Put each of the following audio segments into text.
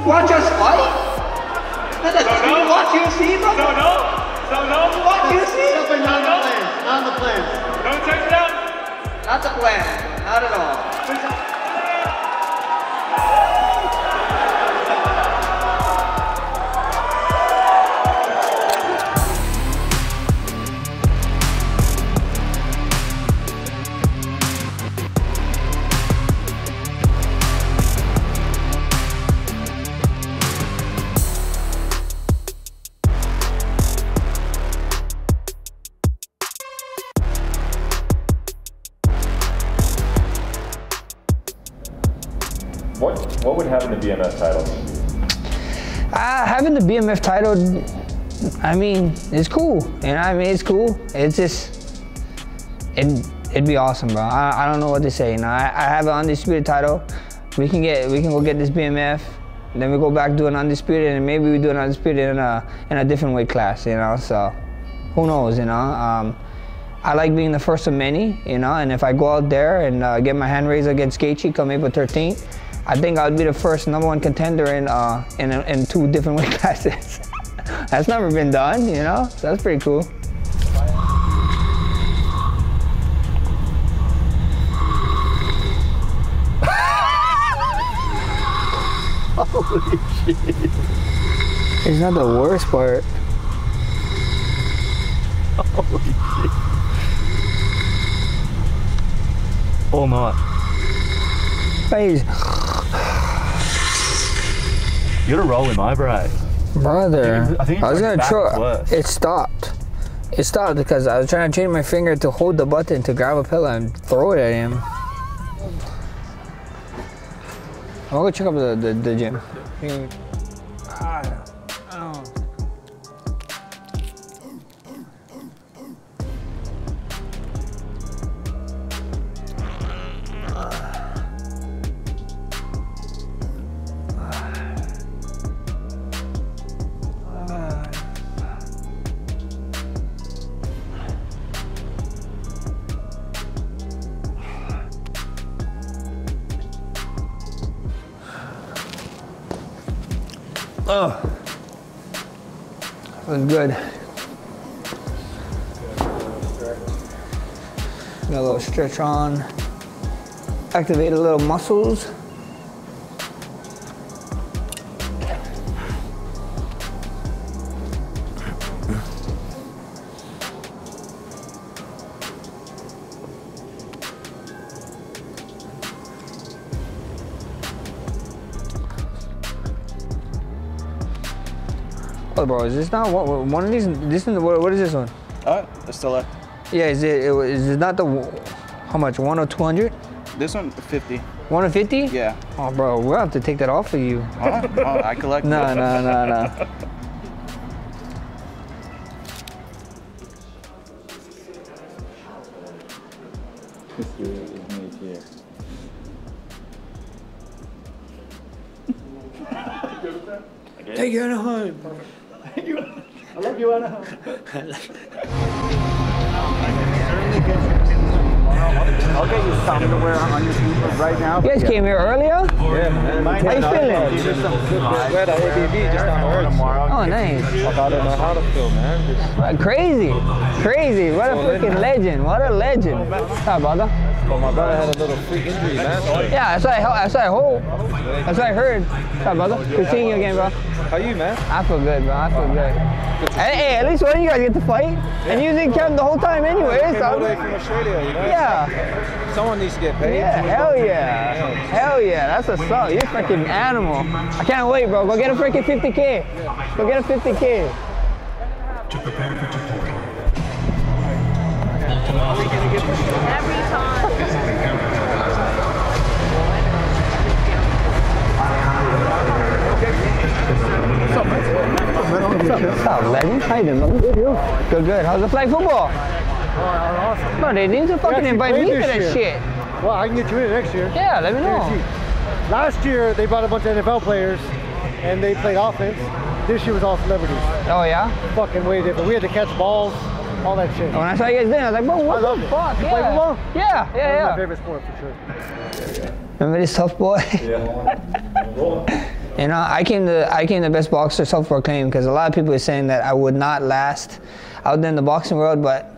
Watch us fight? Do you watch UFC, bro? No. You watch UFC? Definitely not the plans. Not the plans. Don't take it down. Not the plan. Not at all. What would happen to BMF title? Having the BMF title, I mean, it's cool. You know, I mean, it's cool. It's just, it'd be awesome, bro. I don't know what to say. You know, I have an undisputed title. We can go get this BMF. Then we go back do an undisputed, and maybe we do an undisputed in a different weight class. You know, so who knows? You know. I like being the first of many, you know, and if I go out there and get my hand raised against Gaethje come April 13th, I think I would be the first #1 contender in 2 different weight classes. That's never been done, you know, so that's pretty cool. Holy shit. It's not the worst part. Holy shit. All night. Face. You gotta roll him, bro. Brother, I was gonna try. It stopped. It stopped because I was trying to change my finger to hold the button to grab a pillow and throw it at him. I'll go check up the gym. Oh, that was good. Got a little stretch on. Activate a little muscles. Oh, bro, is this not one of these? What is this one? It's still left. Yeah, is it not the, how much, 1 or 200? This one, 50. 1 or 50? Yeah. Oh, bro, we'll have to take that off of you. Oh, I collect. No. History is made here. Take you home. I love you, Anna. I'll get you something to wear on your feet right now. You guys came here earlier? Yeah, man. How you feeling? We're at ABB just down the road tomorrow. Oh, nice. I don't know how to feel, man. Crazy. What a freaking legend. What a legend. Hi, brother. Well, my brother had a little freak injury, man. Yeah, that's what I hope. That's what I heard. Hi, brother. Good seeing you again, bro. How you, man? I feel good, bro. I feel good. Hey, at least one of you guys get to fight. Yeah. And you was in camp the whole time anyway. Came all the way from Australia, you know? Yeah. Someone needs to get paid. Yeah, hell yeah. Hell yeah. That's a song. You're a freaking animal. I can't wait, bro. Go get a freaking 50K. Go get a 50K. To prepare for deployment. Every time. What's up, legend? How you doing? Good. How's the flag football? Awesome. Bro, they need to fucking invite me to that shit. Well, I can get you in next year. Yeah, let me know. Last year, they brought a bunch of NFL players, and they played offense. This year was all celebrities. Oh, yeah? Fucking way different. We had to catch balls, all that shit. When I saw you guys then, I was like, bro, what the fuck? You play football? Yeah. That's my favorite sport, for sure. Remember this tough boy? Yeah. You know, I came the best boxer, self-proclaimed, because a lot of people are saying that I would not last out there in the boxing world, but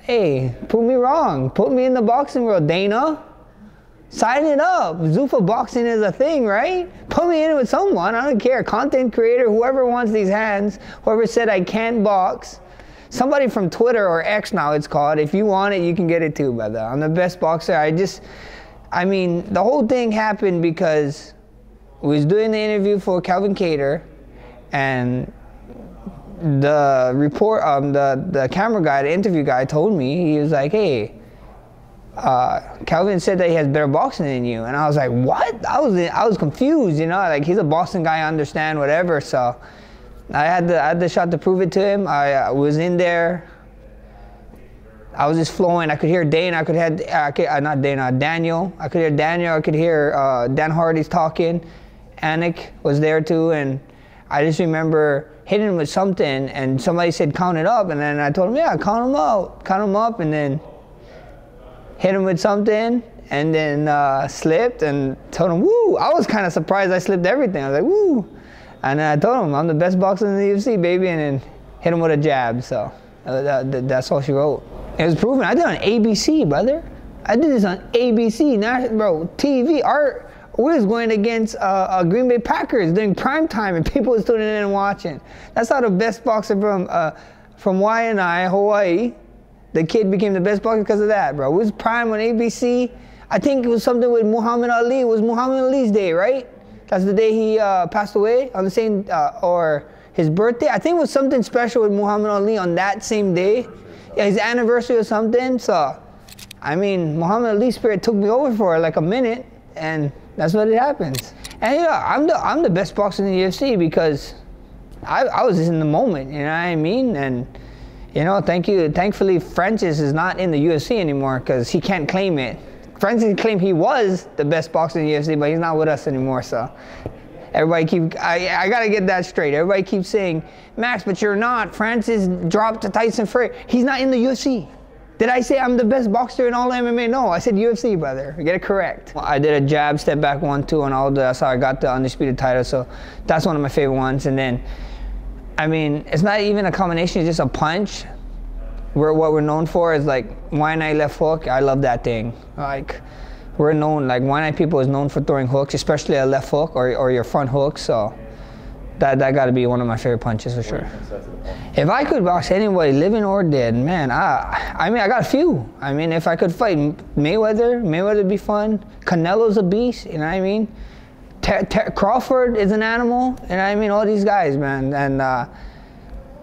hey, prove me wrong. Put me in the boxing world, Dana. Sign it up. Zuffa boxing is a thing, right? Put me in it with someone. I don't care. Content creator, whoever wants these hands, whoever said I can't box. Somebody from Twitter or X now it's called. If you want it, you can get it too, brother. I'm the best boxer. I mean, the whole thing happened because we was doing the interview for Calvin Kattar, and the the camera guy, the interview guy told me, he was like, hey, Calvin said that he has better boxing than you. And I was like, what? I was confused, you know, like he's a Boston guy, I understand, whatever. So I had the shot to prove it to him. I was in there. I was just flowing. I could hear Dana. Daniel. I could hear Daniel. I could hear Dan Hardy's talking. Anik was there too. And I just remember hitting him with something. And somebody said, count it up. And then I told him, yeah, count him up. And then hit him with something. And then slipped and told him, woo. I was kind of surprised I slipped everything. I was like, woo. And then I told him, I'm the best boxer in the UFC, baby, and then hit him with a jab. So that's all she wrote. It was proven. I did it on ABC, brother. I did this on ABC, bro, TV. We was going against Green Bay Packers during prime time, and people was tuning in and watching. That's how the best boxer from Waianae, Hawaii, the kid became the best boxer because of that, bro. It was prime on ABC. I think it was something with Muhammad Ali. It was Muhammad Ali's day, right? That's the day he passed away on the same, or his birthday. I think it was something special with Muhammad Ali on that same day. Yeah, his anniversary or something. So, I mean, Muhammad Ali's spirit took me over for like a minute, and that's what it happens. And yeah, I'm the best boxer in the UFC because I was just in the moment, you know what I mean? And, you know, thankfully Francis is not in the UFC anymore because he can't claim it. Francis claimed he was the best boxer in the UFC, but he's not with us anymore, so everybody I gotta get that straight. Everybody keeps saying, Max, but you're not. Francis dropped to Tyson Fury. He's not in the UFC. Did I say I'm the best boxer in all MMA? No, I said UFC, brother. Get it correct. I did a jab, step back, 1-2 on all that's how I got the undisputed title, so that's one of my favorite ones. And then, I mean, it's not even a combination, it's just a punch. What we're known for is like Waianae left hook. I love that thing. Like we're known, like Waianae people is known for throwing hooks, especially a left hook or your front hook. So that got to be one of my favorite punches for sure. If I could box anybody, living or dead, man, I mean I got a few. I mean if I could fight Mayweather would be fun. Canelo's a beast, you know what I mean? Crawford is an animal, you know what I mean? All these guys, man,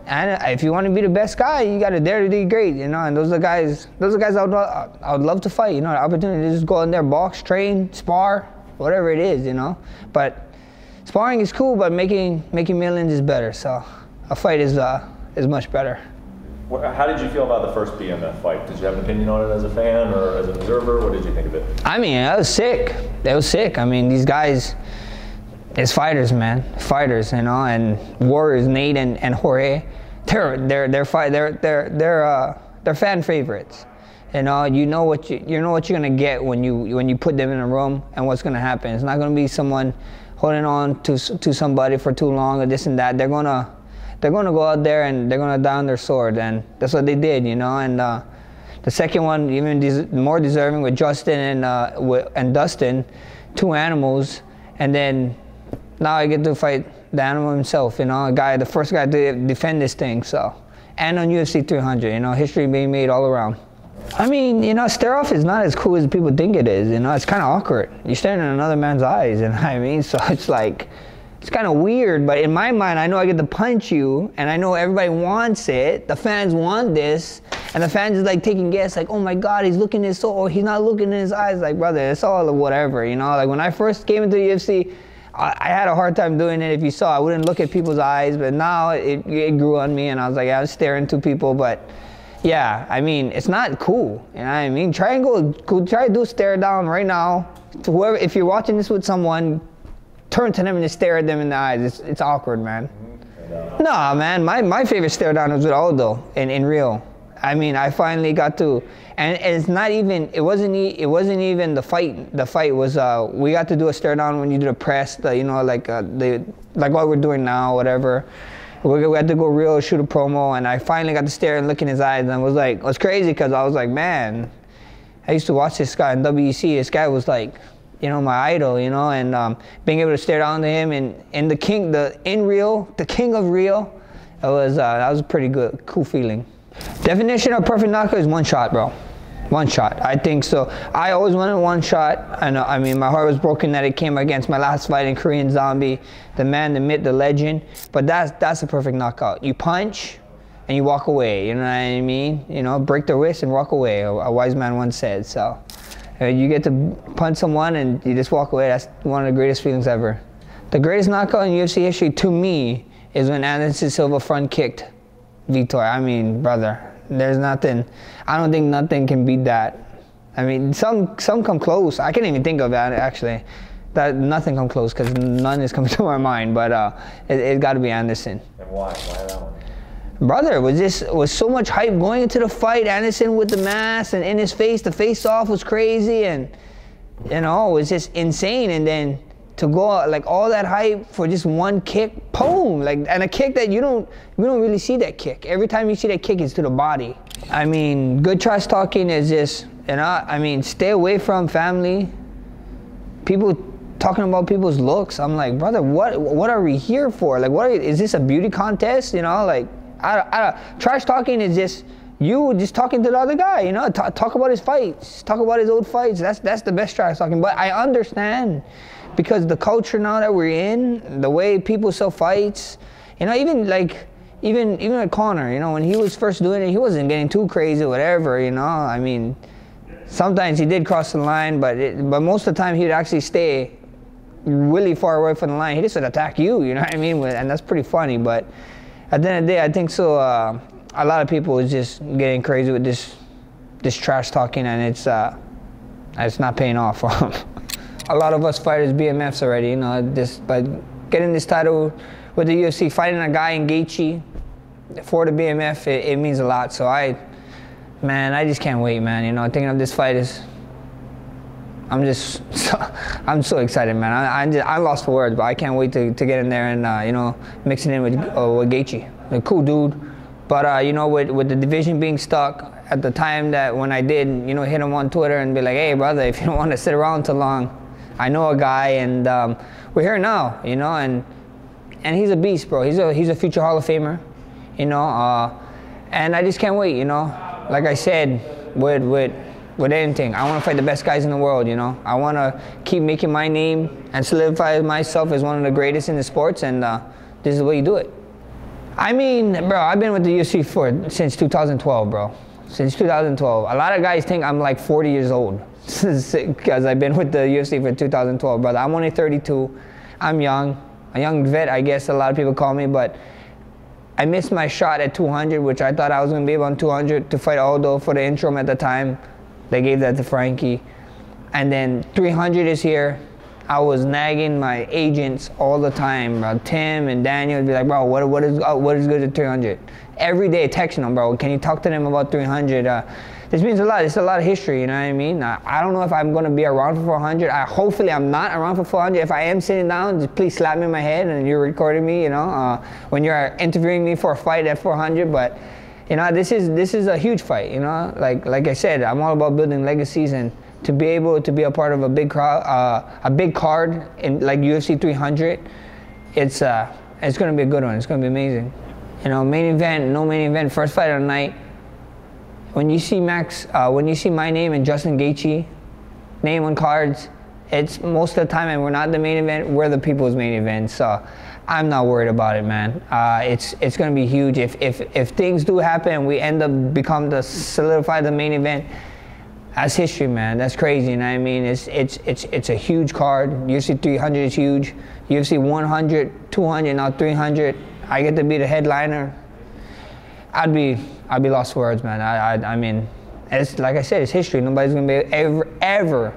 and if you want to be the best guy, you got to dare to be great, you know. And those are guys I would love to fight, you know. The opportunity to just go in there, box, train, spar, whatever it is, you know. But sparring is cool, but making millions is better. So a fight is much better. How did you feel about the first BMF fight? Did you have an opinion on it as a fan or as an observer? What did you think of it? I mean, that was sick. I mean, these guys. It's fighters, man. Fighters, you know, and warriors, Nate and Jorge. They're fan favorites. You know what you're gonna get when you put them in a room and what's gonna happen. It's not gonna be someone holding on to somebody for too long or this and that. They're gonna go out there and they're gonna die on their sword, and that's what they did, you know. And the second one, even more deserving with Justin and Dustin, two animals, and then. Now I get to fight the animal himself, you know, the first guy to defend this thing, so. And on UFC 300, you know, history being made all around. I mean, you know, stare-off is not as cool as people think it is, you know, it's kind of awkward. You're staring in another man's eyes, you know what I mean? So it's like, it's kind of weird, but in my mind, I know I get to punch you, and I know everybody wants it, the fans want this, and the fans is like taking guess, like, oh my God, he's looking in his soul, or he's not looking in his eyes, like, brother, it's all whatever, you know? Like, when I first came into the UFC, I had a hard time doing it. If you saw, I wouldn't look at people's eyes, but now it grew on me, and I was like, I was staring to people, but yeah, I mean, it's not cool, you know what I mean? Try to do a stare down right now to whoever. If you're watching this with someone, turn to them and just stare at them in the eyes. It's awkward, man. Nah, man, my favorite stare down was with Aldo in Rio. I mean, I finally got to, and it's not even, it wasn't even the fight. The fight was, we got to do a stare down when you do the press, you know, like what we're doing now, whatever. We had to go real, shoot a promo, and I finally got to stare and look in his eyes, and it was crazy because I was like, man, I used to watch this guy in WEC. This guy was like, you know, my idol, you know, and being able to stare down to him and the king of real, that was a pretty good, cool feeling. Definition of perfect knockout is one shot, bro. One shot. I think so. I always wanted one shot. I mean, my heart was broken that it came against my last fight in Korean Zombie, the man, the myth, the legend. But that's a perfect knockout. You punch and you walk away. You know what I mean? You know, break the wrist and walk away. A wise man once said. So you get to punch someone and you just walk away. That's one of the greatest feelings ever. The greatest knockout in UFC history to me is when Anderson Silva front kicked Vitor. I mean, brother, there's nothing. I don't think nothing can beat that. I mean, some come close. I can't even think of that actually. That nothing come close because none is coming to my mind. But it got to be Anderson. And why? Why that one? Brother, was so much hype going into the fight. Anderson with the mask and in his face, the face-off was crazy, and you know, it was just insane. And then to go like all that hype for just one kick, boom, like, and a kick that we don't really see that kick. Every time you see that kick, it's to the body. I mean, good trash talking is just, you know, I mean, stay away from family. People talking about people's looks. I'm like, brother, what are we here for? Like, is this a beauty contest? You know, like, trash talking is just you just talking to the other guy, you know, talk about his fights, talk about his old fights. That's the best trash talking. But I understand, because the culture now that we're in, the way people sell fights, you know, even like Conor, you know, when he was first doing it, he wasn't getting too crazy or whatever, you know. I mean, sometimes he did cross the line, but most of the time he would actually stay really far away from the line. He just would attack you, you know what I mean? And that's pretty funny. But at the end of the day, I think so. A lot of people is just getting crazy with this trash talking, and it's not paying off for them. A lot of us fighters BMFs already, you know, by getting this title with the UFC, fighting a guy in Gaethje for the BMF, it means a lot. So I just can't wait, man. You know, thinking of this fight I'm so excited, man. I lost for words, but I can't wait to get in there and you know, mix it in with Gaethje. A cool dude, but you know, with the division being stuck at the time that when I did, you know, hit him on Twitter and be like, hey, brother, if you don't want to sit around too long, I know a guy, and we're here now, you know, and he's a beast, bro. He's a future Hall of Famer, you know, and I just can't wait, you know. Like I said, with anything, I want to fight the best guys in the world, you know. I want to keep making my name and solidify myself as one of the greatest in the sports, and this is the way you do it. I mean, bro, I've been with the UFC since 2012, bro. Since 2012. A lot of guys think I'm like 40 years old because I've been with the UFC for 2012, brother. I'm only 32. I'm young. A young vet, I guess a lot of people call me, but I missed my shot at 200, which I thought I was going to be able on 200 to fight Aldo for the interim at the time. They gave that to Frankie. And then 300 is here. I was nagging my agents all the time, bro. Tim and Daniel would be like, bro, what is good at 300? Every day texting them, bro, can you talk to them about 300? This means a lot. It's a lot of history, you know what I mean? I don't know if I'm going to be around for 400. Hopefully I'm not around for 400. If I am sitting down, just please slap me in my head and you're recording me, you know, when you're interviewing me for a fight at 400. But, you know, this is a huge fight, you know? Like I said, I'm all about building legacies, and to be able to be a part of a big crowd, a big card in like UFC 300, it's going to be a good one. It's going to be amazing. You know, main event, no main event, first fight of the night. When you see when you see my name and Justin Gaethje name on cards, it's most of the time, and we're not the main event, we're the people's main event. So I'm not worried about it, man. It's going to be huge. If things do happen and we end up solidify the main event, that's history, man. That's crazy, you know what I mean? It's a huge card. UFC 300 is huge. UFC 100, 200, now 300. I get to be the headliner. I'd be lost for words, man. I mean, it's like I said, it's history. Nobody's gonna be ever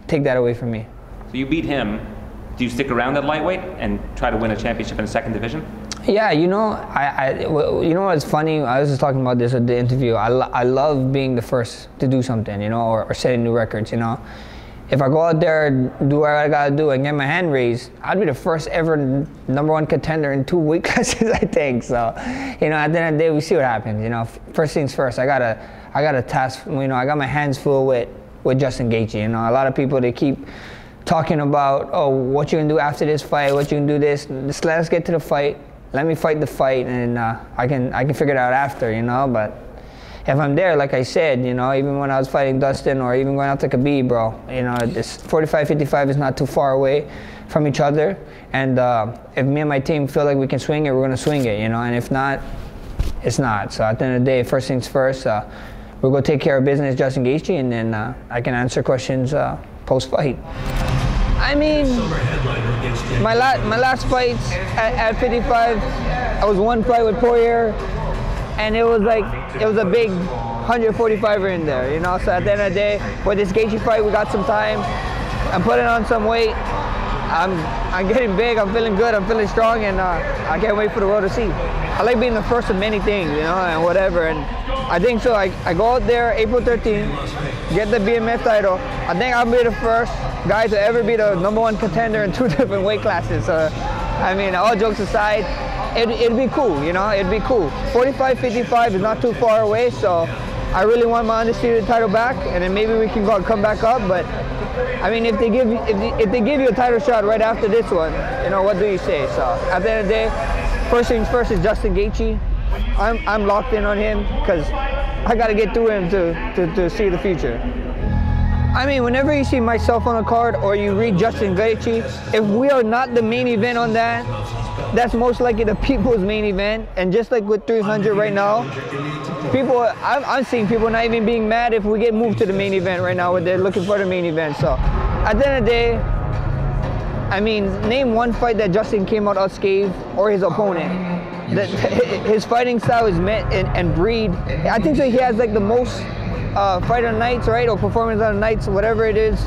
take that away from me. So you beat him. Do you stick around at lightweight and try to win a championship in the second division? Yeah, you know, you know what's funny? I was just talking about this at the interview. I love being the first to do something, you know, or setting new records, you know. If I go out there and do what I gotta do and get my hand raised, I'd be the first ever #1 contender in 2 weight classes, I think. So, you know, at the end of the day, we see what happens. You know, first things first. I got a task. You know, I got my hands full with Justin Gaethje. You know, a lot of people, they keep talking about, oh, what you can do after this fight, what you can do this. Just let us get to the fight. Let me fight the fight, and I can figure it out after. You know, but. If I'm there, like I said, you know, even when I was fighting Dustin or even going out to Khabib, bro, you know, this 45-55 is not too far away from each other. And if me and my team feel like we can swing it, we're going to swing it, you know. And if not, it's not. So at the end of the day, first things first, we're going to take care of business, Justin Gaethje, and then I can answer questions post-fight. I mean, my last fights at 55, I was one fight with Poirier. And it was a big 145er in there, you know. So at the end of the day, with this Gaethje fight, we got some time. I'm putting on some weight. I'm getting big. I'm feeling good. I'm feeling strong, and I can't wait for the world to see. I like being the first of many things, you know, and whatever. And I think so. I go out there April 13th, get the BMF title. I think I'll be the first guy to ever be the #1 contender in 2 different weight classes. So, I mean, all jokes aside. It'd be cool, you know, it'd be cool. 45-55 is not too far away, so I really want my undisputed title back, and then maybe we can come back up. But I mean, if they give you a title shot right after this one, you know, what do you say? So at the end of the day, first things first is Justin Gaethje. I'm locked in on him because I got to get through him to see the future. I mean, whenever you see myself on a card or you read Justin Gaethje, if we are not the main event on that, that's most likely the people's main event. And just like with 300 right now, I'm seeing people not even being mad if we get moved to the main event right now when they're looking for the main event. So at the end of the day, I mean, name one fight that Justin came out unscathed or his opponent. His fighting style is met and breed. I think that he has like the most fight on nights, right, or performance on nights, whatever it is.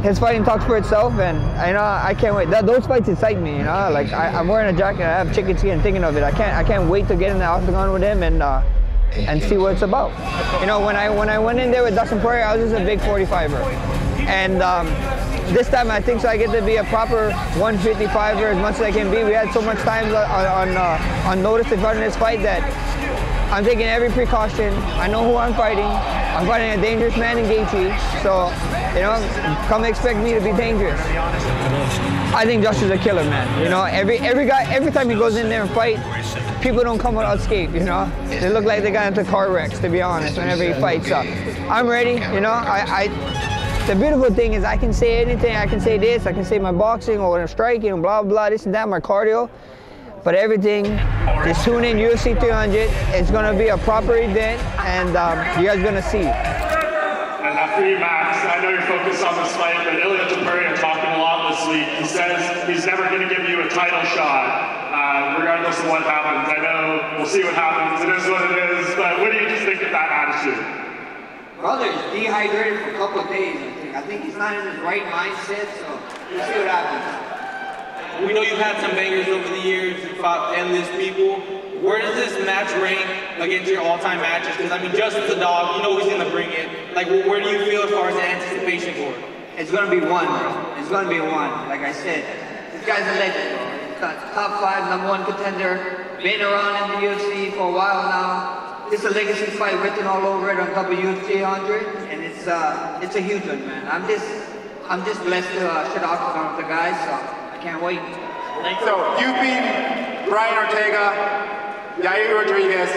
His fighting talks for itself, and I know I can't wait. Those fights excite me, you know. Like I'm wearing a jacket, I have chicken skin thinking of it. I can't wait to get in the octagon with him and see what it's about. You know, when I went in there with Dustin Poirier, I was just a big 45er, and this time I think so I get to be a proper 155er as much as I can be. We had so much time on notice in front of this fight that I'm taking every precaution. I know who I'm fighting. I'm fighting a dangerous man in Gaethje, so, you know, come expect me to be dangerous. I think Justin's a killer, man. You know, every time he goes in there and fight, people don't come out unscathed, you know? They look like they got into car wrecks, to be honest, whenever he fights. So I'm ready, you know? The beautiful thing is I can say anything. I can say this, I can say my boxing or when I'm striking, blah, blah, this and that, my cardio. But everything, just tune in UFC 300. It's going to be a proper event, and you guys are going to see. And after you, Max, I know you're focused on this fight, but Ilya Topuria talking a lot this week. He says he's never going to give you a title shot, regardless of what happens. I know we'll see what happens. It is what it is. But what do you just think of that attitude? Brother's dehydrated for a couple of days, I think he's not in his right mindset, so we'll see what happens. We know you've had some bangers over the years, you fought endless people. Where does this match rank against your all-time matches? Because, I mean, Justin's a dog, you know he's going to bring it. Like, where do you feel as far as the anticipation for it? It's going to be one, bro. It's going to be one. Like I said, this guy's a legend, bro. Top 5, #1 contender. Been around in the UFC for a while now. It's a legacy fight written all over it on top of UFC 100, and it's a huge one, man. I'm just blessed to share the octagon with the guys, so I can't wait. So you beat Brian Ortega, Yair Rodriguez,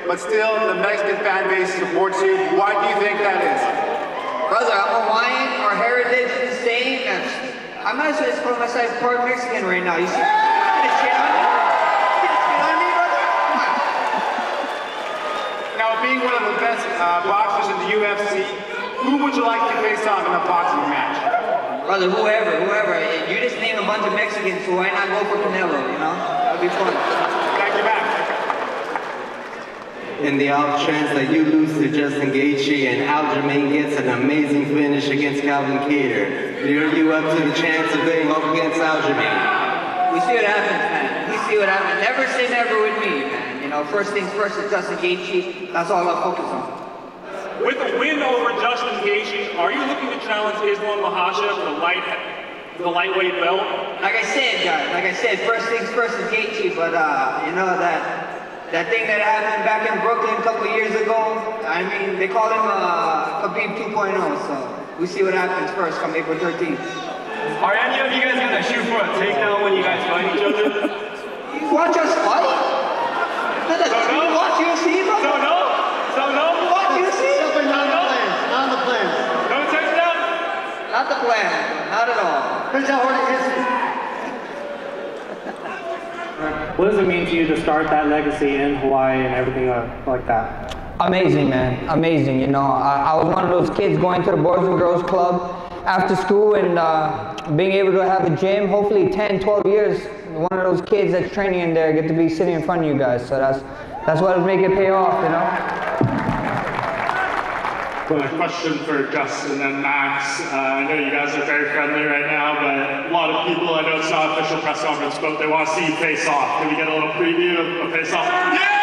but still the Mexican fan base supports you. Why do you think that is? Brother, I'm Hawaiian. Our heritage is the same. I might as well just call myself part Mexican right now. You see? Get a shit on me? Get a shit on me, brother? Come on. Now, being one of the best boxers in the UFC, who would you like to face off in a boxing match? Brother, whoever. You just name a bunch of Mexicans, so why not go for Canelo, you know? That'd be fun. Thank you, Max. In the off chance that you lose to Justin Gaethje and Aljamain gets an amazing finish against Calvin Kattar, are you up to the chance of getting up against Aljamain? We see what happens, man. He's see what happens. Never say never with me, man. You know, first things first is Justin Gaethje. That's all I'll focus on. With the win over Justin Gaethje, are you looking to challenge Islam Makhachev for the lightweight belt? Like I said, guys, first things first is Gaethje, but you know that thing that happened back in Brooklyn a couple of years ago, I mean, they call him Khabib 2.0, so we see what happens first come April 13th. Are any of you guys gonna shoot for a takedown when you guys fight each other? You watch us fight? You watch UFC? So no? Watch UFC? Not on the plans. No takedown? Not the plan, not at all. Here's how hard it is. What does it mean to you to start that legacy in Hawaii and everything like that? Amazing, man. Amazing. You know, I was one of those kids going to the Boys and Girls Club after school and being able to have a gym, hopefully 10, 12 years, one of those kids that's training in there get to be sitting in front of you guys. So that's what make it pay off, you know? A question for Justin and Max. I know you guys are very friendly right now, but a lot of people I know saw official press conference, but they want to see you face off. Can we get a little preview of face off? Yeah!